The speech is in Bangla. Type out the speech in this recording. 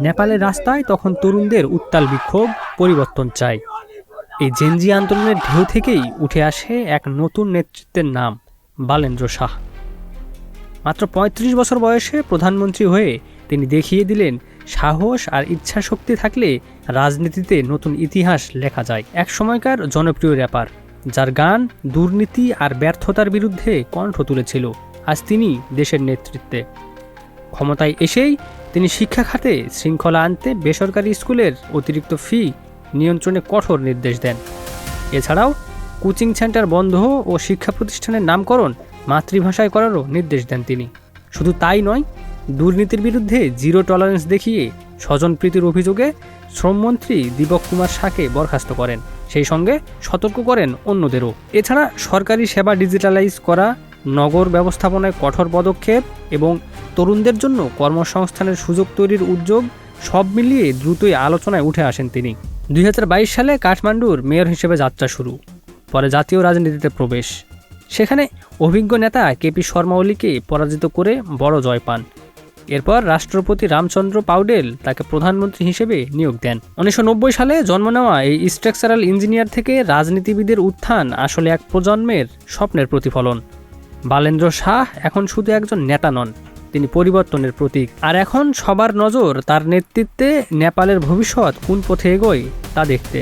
নেপালের রাস্তায় তখন তরুণদের উত্তাল বিক্ষোভ, পরিবর্তন চাই। এই জেনজি আন্দোলনের ঢেউ থেকেই উঠে আসে এক নতুন নেতৃত্বের নাম, বালেন্দ্র শাহ। মাত্র ৩৫ বছর বয়সে প্রধানমন্ত্রী হয়ে তিনি দেখিয়ে দিলেন সাহস আর ইচ্ছাশক্তি থাকলে রাজনীতিতে নতুন ইতিহাস লেখা যায়। এক সময়কার জনপ্রিয় র্যাপার, যার গান দুর্নীতি আর ব্যর্থতার বিরুদ্ধে কণ্ঠ তুলেছিল, আজ তিনি দেশের নেতৃত্বে। ক্ষমতায় এসেই তিনি শিক্ষা খাতে শৃঙ্খলা আনতে বেসরকারি স্কুলের অতিরিক্ত ফি নিয়ন্ত্রণে কঠোর নির্দেশ দেন। এছাড়াও কোচিং সেন্টার বন্ধ ও শিক্ষা প্রতিষ্ঠানের নামকরণ মাতৃভাষায় করারও নির্দেশ দেন তিনি। শুধু তাই নয়, দুর্নীতির বিরুদ্ধে জিরো টলারেন্স দেখিয়ে স্বজনপ্রীতির অভিযোগে শ্রমমন্ত্রী দীপক কুমার শাহকে বরখাস্ত করেন। সেই সঙ্গে সতর্ক করেন অন্যদেরও। এছাড়া সরকারি সেবা ডিজিটালাইজ করা, নগর ব্যবস্থাপনায় কঠোর পদক্ষেপ এবং তরুণদের জন্য কর্মসংস্থানের সুযোগ তৈরির উদ্যোগ সব মিলিয়ে দ্রুতই আলোচনায় উঠে আসেন তিনি। ২০২২ সালে কাঠমান্ডুর মেয়র হিসেবে যাত্রা শুরু, পরে জাতীয় রাজনীতিতে প্রবেশ। সেখানে অভিজ্ঞ নেতা কেপি শর্মা ওলিকে পরাজিত করে বড় জয় পান। এরপর রাষ্ট্রপতি রামচন্দ্র পাউডেল তাকে প্রধানমন্ত্রী হিসেবে নিয়োগ দেন। ১৯৯০ সালে জন্ম নেওয়া এই স্ট্রাকচারাল ইঞ্জিনিয়ার থেকে রাজনীতিবিদের উত্থান আসলে এক প্রজন্মের স্বপ্নের প্রতিফলন। বালেন্দ্র শাহ এখন শুধু একজন নেতা নন, তিনি পরিবর্তনের প্রতীক। আর এখন সবার নজর তার নেতৃত্বে নেপালের ভবিষ্যৎ কোন পথে এগোয় তা দেখতে।